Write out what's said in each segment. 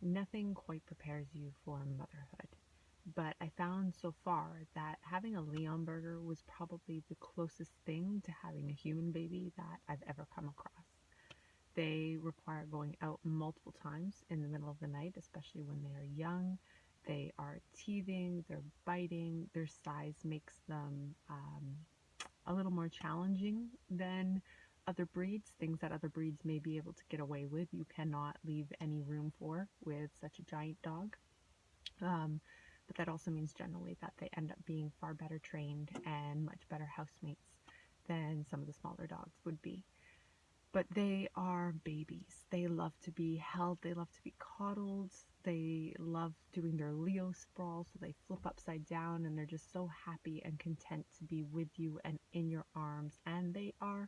Nothing quite prepares you for motherhood, but I found so far that having a Leonberger was probably the closest thing to having a human baby that I've ever come across. They require going out multiple times in the middle of the night, especially when they are young. They are teething, they're biting, their size makes them a little more challenging than other breeds, things that other breeds may be able to get away with. You cannot leave any room for with such a giant dog. Um, but that also means generally that they end up being far better trained and much better housemates than some of the smaller dogs would be. But they are babies. They love to be held, they love to be coddled, they love doing their Leo sprawl, so they flip upside down and they're just so happy and content to be with you and in your arms. And they are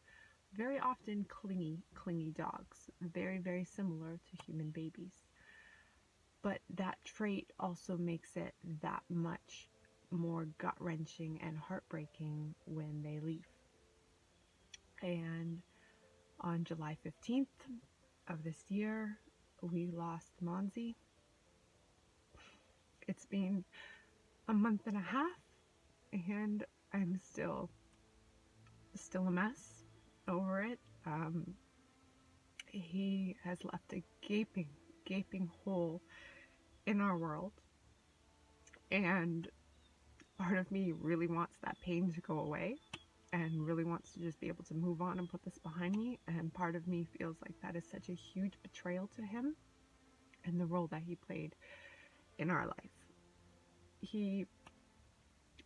very often clingy dogs, very similar to human babies. But that trait also makes it that much more gut wrenching and heartbreaking when they leave. And on July 15th of this year, we lost Monzie. It's been a month and a half, and I'm still a mess over it. He has left a gaping hole in our world, and part of me really wants that pain to go away and really wants to just be able to move on and put this behind me, and part of me feels like that is such a huge betrayal to him and the role that he played in our life. He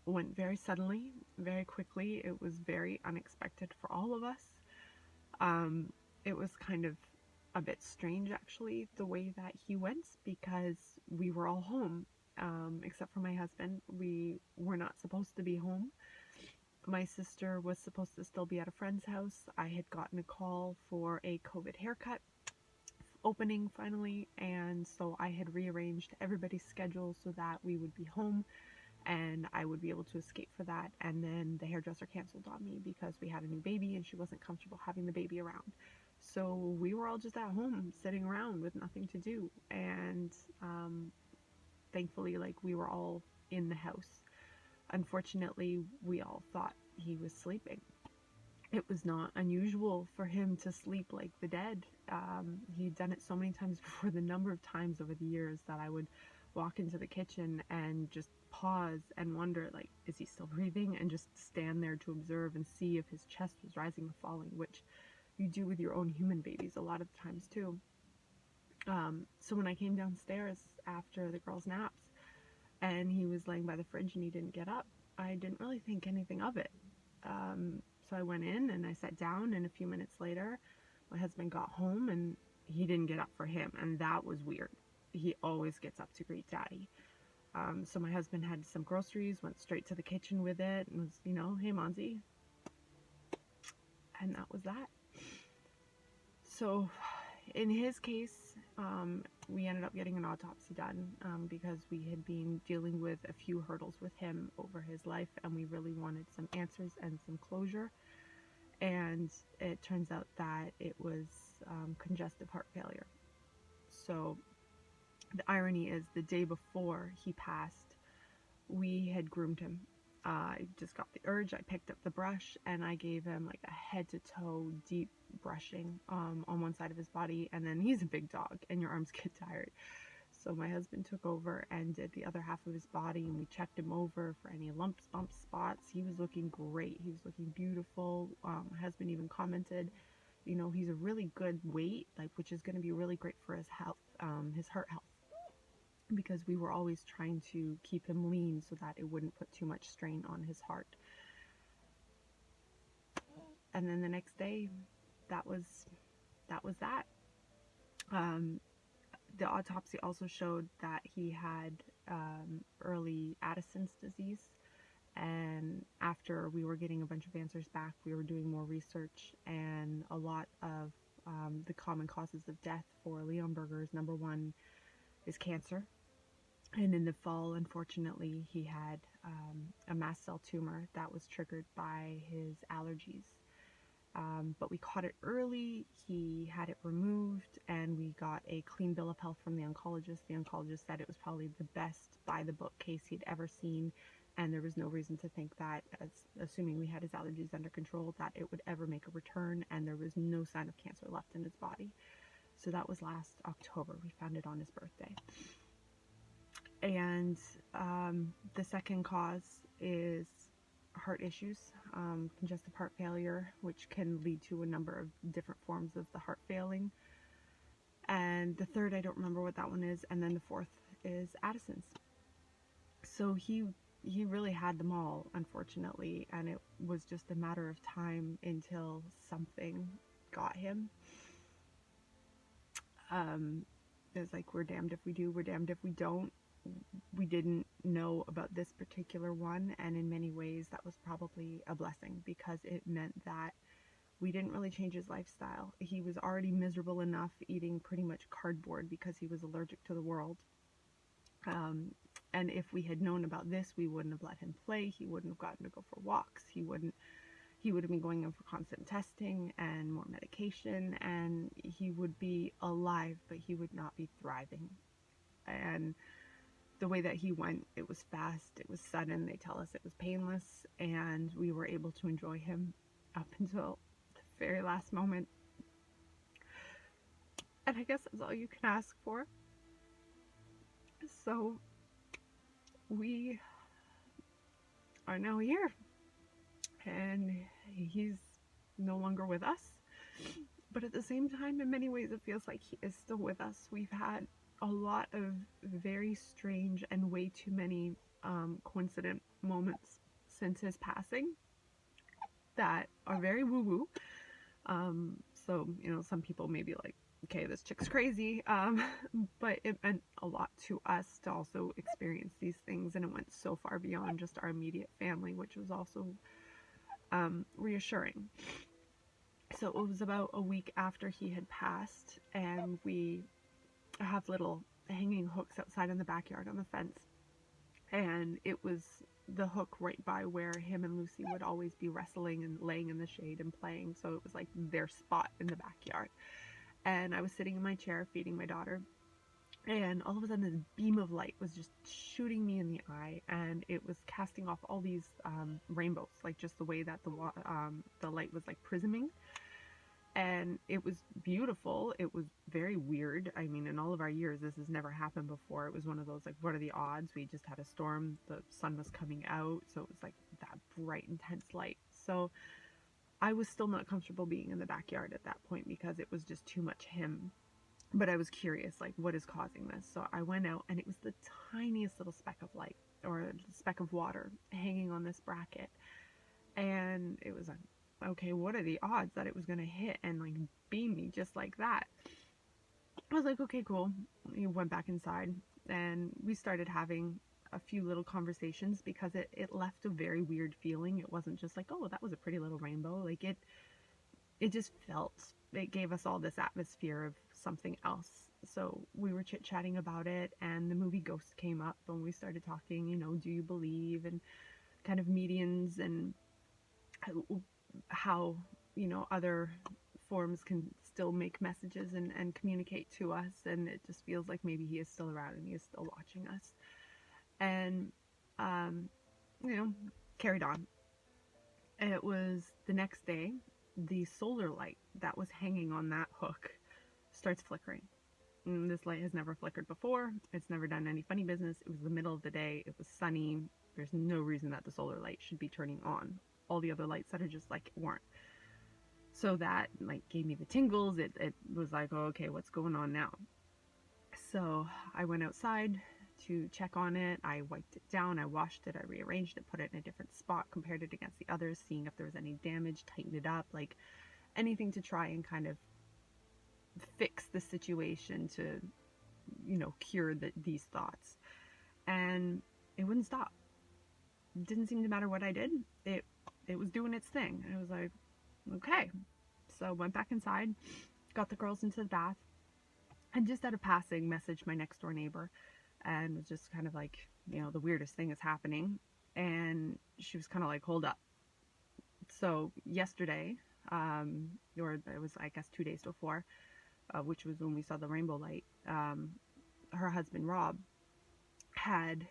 went very suddenly, very quickly. It was very unexpected for all of us. It was kind of a bit strange, actually, the way that he went, because we were all home, except for my husband. We were not supposed to be home. My sister was supposed to still be at a friend's house. I had gotten a call for a COVID haircut opening finally, and so I had rearranged everybody's schedule so that we would be home and I would be able to escape for that. And then the hairdresser canceled on me because we had a new baby and she wasn't comfortable having the baby around. So we were all just at home sitting around with nothing to do, and thankfully, like, we were all in the house. Unfortunately, we all thought he was sleeping. It was not unusual for him to sleep like the dead. He'd done it so many times before, the number of times over the years that I would walk into the kitchen and just pause and wonder, like, is he still breathing? And just stand there to observe and see if his chest was rising or falling, which you do with your own human babies a lot of times too. So when I came downstairs after the girls' naps and he was laying by the fridge and he didn't get up, I didn't really think anything of it. So I went in and I sat down, and a few minutes later, my husband got home and he didn't get up for him, and that was weird. He always gets up to greet daddy. So my husband had some groceries, went straight to the kitchen with it, and was, hey, Monzie. And that was that. So in his case, we ended up getting an autopsy done because we had been dealing with a few hurdles with him over his life, and we really wanted some answers and some closure. And it turns out that it was congestive heart failure. So the irony is, the day before he passed, we had groomed him. I just got the urge, I picked up the brush, and I gave him like a head to toe deep brushing on one side of his body. And then he's a big dog and your arms get tired. So my husband took over and did the other half of his body, and we checked him over for any lumps, bumps, spots. He was looking great. He was looking beautiful. My husband even commented, he's a really good weight, like, which is going to be really great for his health, his heart health, because we were always trying to keep him lean so that it wouldn't put too much strain on his heart. And then the next day, that was that. The autopsy also showed that he had early Addison's disease, and after we were getting a bunch of answers back, we were doing more research, and a lot of the common causes of death for Leonbergers, number one is cancer. And in the fall, unfortunately, he had a mast cell tumor that was triggered by his allergies. but we caught it early. He had it removed, and we got a clean bill of health from the oncologist. The oncologist said it was probably the best by the book case he'd ever seen, and there was no reason to think that, assuming we had his allergies under control, that it would ever make a return, and there was no sign of cancer left in his body. So that was last October. We found it on his birthday. And the second cause is heart issues, congestive heart failure, which can lead to a number of different forms of the heart failing. And the third, I don't remember what that one is. And then the fourth is Addison's. So he really had them all, unfortunately, and it was just a matter of time until something got him. It's like, we're damned if we do, we're damned if we don't. We didn't know about this particular one, and in many ways that was probably a blessing, because it meant that we didn't really change his lifestyle. He was already miserable enough eating pretty much cardboard because he was allergic to the world. And if we had known about this, we wouldn't have let him play. He wouldn't have gotten to go for walks. He would have been going in for constant testing and more medication, and he would be alive, but he would not be thriving. And the way that he went, it was fast, it was sudden. They tell us it was painless, and we were able to enjoy him up until the very last moment. And I guess that's all you can ask for. So we are now here, and he's no longer with us, but at the same time, in many ways, it feels like he is still with us. We've had a lot of very strange and way too many coincident moments since his passing that are very woo-woo. So, you know, some people may be like, okay, this chick's crazy, but it meant a lot to us to also experience these things, and it went so far beyond just our immediate family, which was also reassuring. So it was about a week after he had passed, and we have little hanging hooks outside in the backyard on the fence, and it was the hook right by where him and Lucy would always be wrestling and laying in the shade and playing. So it was like their spot in the backyard, and I was sitting in my chair feeding my daughter, and all of a sudden this beam of light was just shooting me in the eye, and it was casting off all these rainbows, like just the way that the light was like prisming. And it was beautiful. It was very weird. I mean, in all of our years, this has never happened before. It was one of those, like, what are the odds? We just had a storm. The sun was coming out. So it was like that bright, intense light. So I was still not comfortable being in the backyard at that point because it was just too much him. But I was curious, like, what is causing this? So I went out, and it was the tiniest little speck of light, or a speck of water, hanging on this bracket. And it was like, okay, what are the odds that it was going to hit and like beam me just like that? I was like, okay, cool. We went back inside, and we started having a few little conversations, because it left a very weird feeling. It wasn't just like, oh, that was a pretty little rainbow. Like it just felt, it gave us all this atmosphere of something else. So we were chit-chatting about it, and the movie Ghost came up, and we started talking, you know, do you believe, and kind of mediums, and how, you know, other forms can still make messages and communicate to us, and it just feels like maybe he is still around and he is still watching us. And you know, carried on. It was the next day, the solar light that was hanging on that hook starts flickering. And this light has never flickered before. It's never done any funny business. It was the middle of the day. It was sunny. There's no reason that the solar light should be turning on. All the other lights that are just like weren't. So that like gave me the tingles. It was like, oh, okay, what's going on now? So I went outside to check on it. I wiped it down, I washed it, I rearranged it, put it in a different spot, compared it against the others, seeing if there was any damage, tightened it up, like anything to try and kind of fix the situation to, you know, cure these thoughts. And it wouldn't stop. It didn't seem to matter what I did. It was doing its thing. And I was like, okay. So I went back inside, got the girls into the bath, and just at a passing messaged my next door neighbor, and was just kind of like, you know, the weirdest thing is happening. And she was kind of like, hold up. So yesterday, or it was, I guess, 2 days before, which was when we saw the rainbow light. Her husband, Rob, had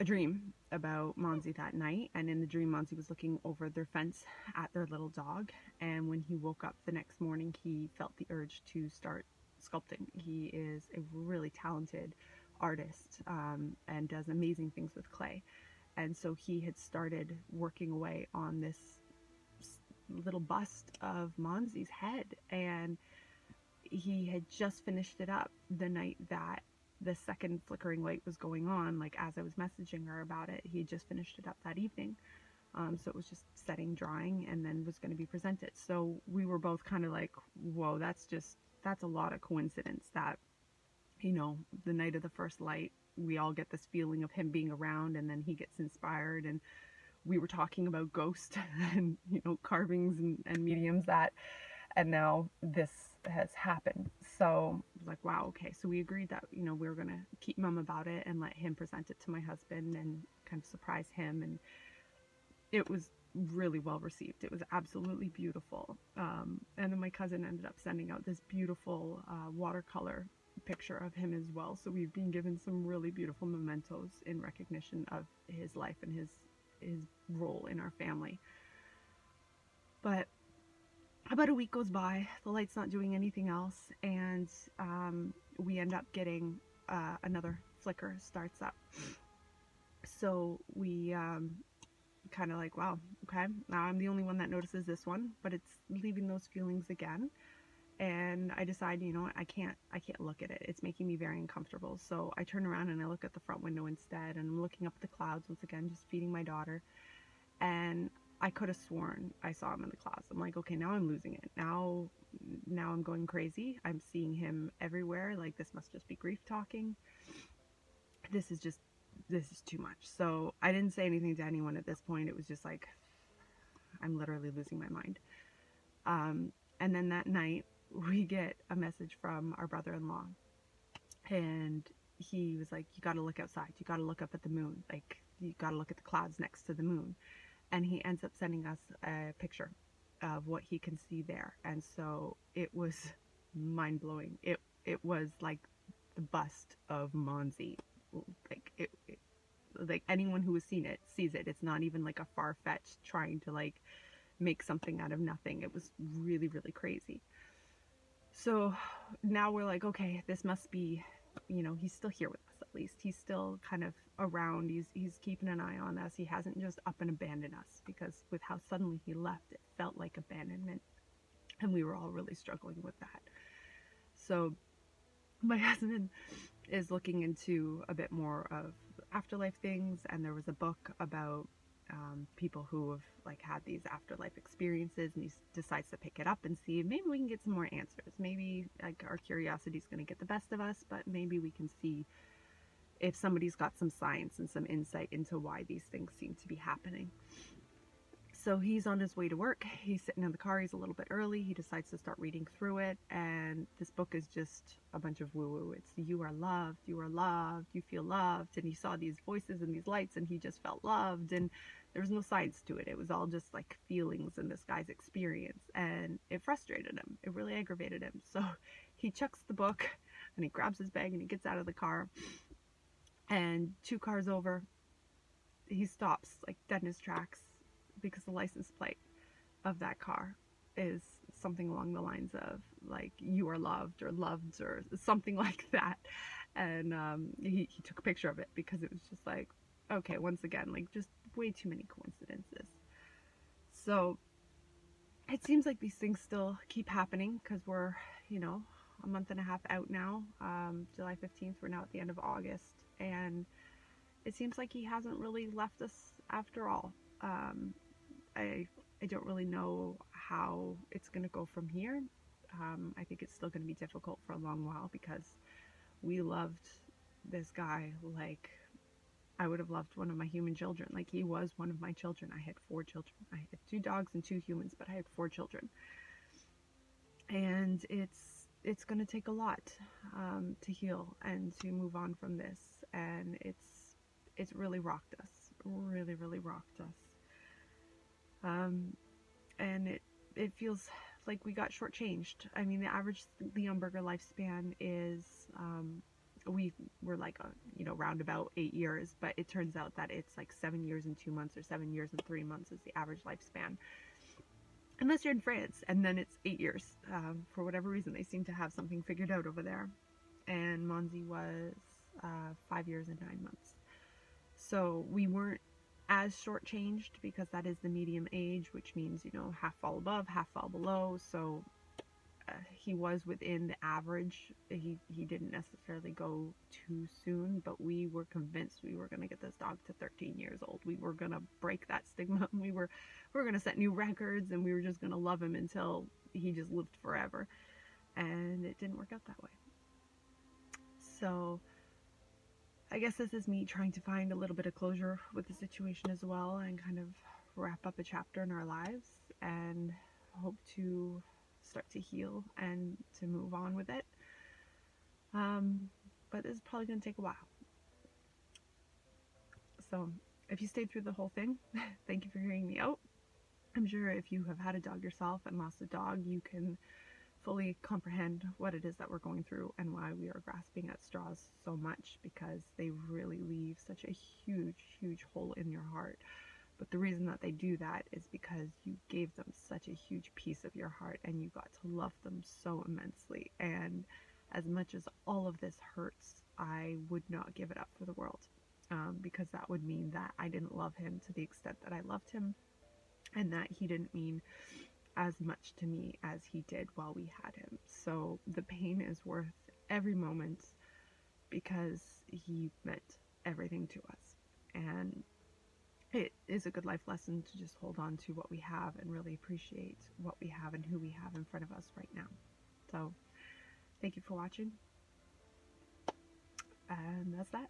a dream about Monzie that night, and in the dream, Monzie was looking over their fence at their little dog, and when he woke up the next morning, he felt the urge to start sculpting. He is a really talented artist, and does amazing things with clay, and so he had started working away on this little bust of Monzie's head, and he had just finished it up the night that the second flickering light was going on. Like, as I was messaging her about it, he had just finished it up that evening. So it was just setting, drying, and then was going to be presented. So we were both kind of like, whoa, that's a lot of coincidence that, the night of the first light, we all get this feeling of him being around, and then he gets inspired, and we were talking about ghosts and, carvings and mediums, and now this has happened. So I was like, wow, okay. So we agreed that, we were going to keep mum about it and let him present it to my husband and kind of surprise him. And it was really well received. It was absolutely beautiful. And then my cousin ended up sending out this beautiful watercolor picture of him as well. So we've been given some really beautiful mementos in recognition of his life and his role in our family. But about a week goes by, the light's not doing anything else, and we end up getting another flicker starts up. So we kind of like, wow, okay, now I'm the only one that notices this one, but it's leaving those feelings again. And I decide, I can't look at it. It's making me very uncomfortable. So I turn around and I look at the front window instead, and I'm looking up at the clouds once again, just feeding my daughter. And I could have sworn I saw him in the clouds. I'm like, okay, now I'm losing it. Now I'm going crazy. I'm seeing him everywhere. Like, this must just be grief talking. This is too much. So I didn't say anything to anyone at this point. It was just like, I'm literally losing my mind. And then that night we get a message from our brother-in-law, and he was like, you got to look outside. You got to look up at the moon. Like, you got to look at the clouds next to the moon. And he ends up sending us a picture of what he can see there. And so it was mind-blowing. It was like the bust of Monzie. Like anyone who has seen it sees it. It's not even like a far-fetched trying to like make something out of nothing. It was really, really crazy. So now we're like, okay, this must be, he's still here with us. At least he's still kind of around. He's keeping an eye on us. He hasn't just up and abandoned us, because with how suddenly he left, it felt like abandonment, and we were all really struggling with that. So my husband is looking into a bit more of afterlife things, and there was a book about people who have like had these afterlife experiences, and he decides to pick it up and see, maybe we can get some more answers. Maybe like our curiosity is going to get the best of us, but maybe we can see if somebody's got some science and some insight into why these things seem to be happening. So he's on his way to work. He's sitting in the car. He's a little bit early. He decides to start reading through it. And this book is just a bunch of woo-woo. It's you are loved, you feel loved. And he saw these voices and these lights, and he just felt loved. And there was no science to it. It was all just like feelings in this guy's experience. And it frustrated him. It really aggravated him. So he chucks the book and he grabs his bag and he gets out of the car. And 2 cars over, he stops like dead in his tracks, because the license plate of that car is something along the lines of like, you are loved or something like that. And he took a picture of it, because it was just like, okay, once again, like just way too many coincidences. So it seems like these things still keep happening, because we're, a month and a half out now. July 15th, we're now at the end of August, and it seems like he hasn't really left us after all. I don't really know how it's going to go from here. I think it's still going to be difficult for a long while, because we loved this guy like I would have loved one of my human children. Like, he was one of my children. I had 4 children. I had 2 dogs and 2 humans, but I had 4 children. And it's going to take a lot to heal and to move on from this. And it's really rocked us. Really, really rocked us. And it feels like we got shortchanged. I mean, the average Leonberger lifespan is, we were like, round about 8 years, but it turns out that it's like 7 years and 2 months or 7 years and 3 months is the average lifespan. Unless you're in France, and then it's 8 years. For whatever reason, they seem to have something figured out over there. And Monzie was 5 years and 9 months. So we weren't as shortchanged because that is the medium age, which means, half fall above, half fall below. So he was within the average. He didn't necessarily go too soon, but we were convinced we were going to get this dog to 13 years old. We were going to break that stigma. We were going to set new records, and we were just going to love him until he just lived forever. And it didn't work out that way. So I guess this is me trying to find a little bit of closure with the situation as well, and kind of wrap up a chapter in our lives, and hope to start to heal and to move on with it. But this is probably going to take a while. So if you stayed through the whole thing, thank you for hearing me out. I'm sure if you have had a dog yourself and lost a dog, you can fully comprehend what it is that we're going through and why we are grasping at straws so much, because they really leave such a huge hole in your heart. But the reason that they do that is because you gave them such a huge piece of your heart, and you got to love them so immensely. And as much as all of this hurts, I would not give it up for the world, because that would mean that I didn't love him to the extent that I loved him, and that he didn't mean as much to me as he did while we had him. So the pain is worth every moment, because he meant everything to us. And it is a good life lesson to just hold on to what we have and really appreciate what we have and who we have in front of us right now. So thank you for watching, and that's that.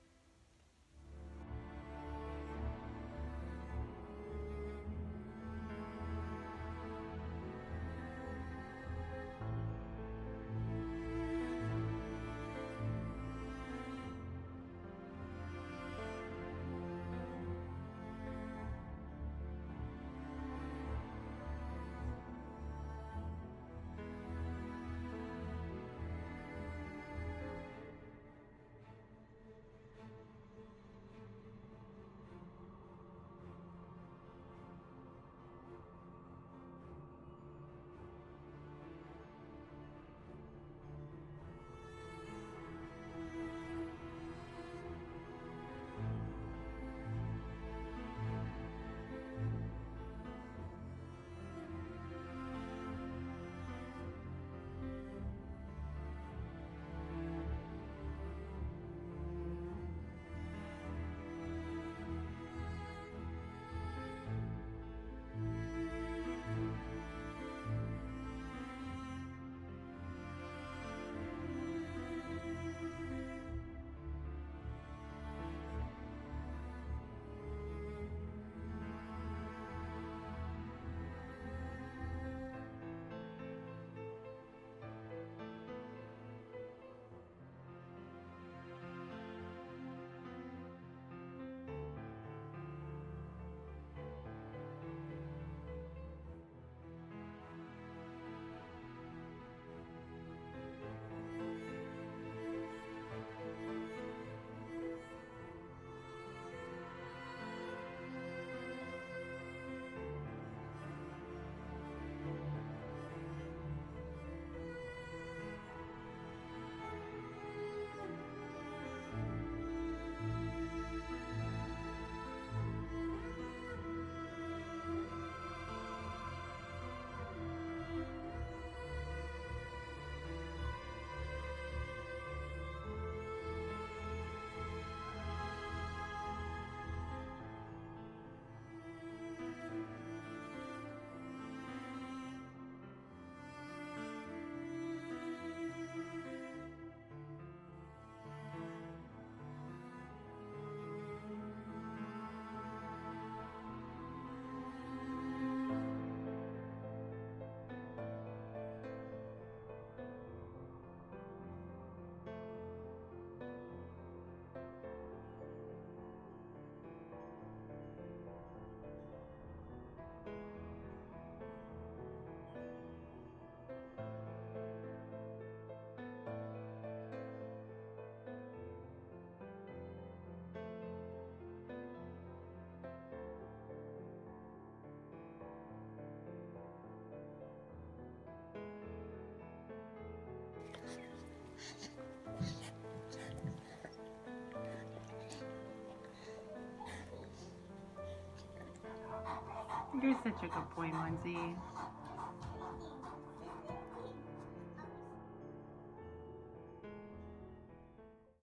You're such a good boy, Monzie.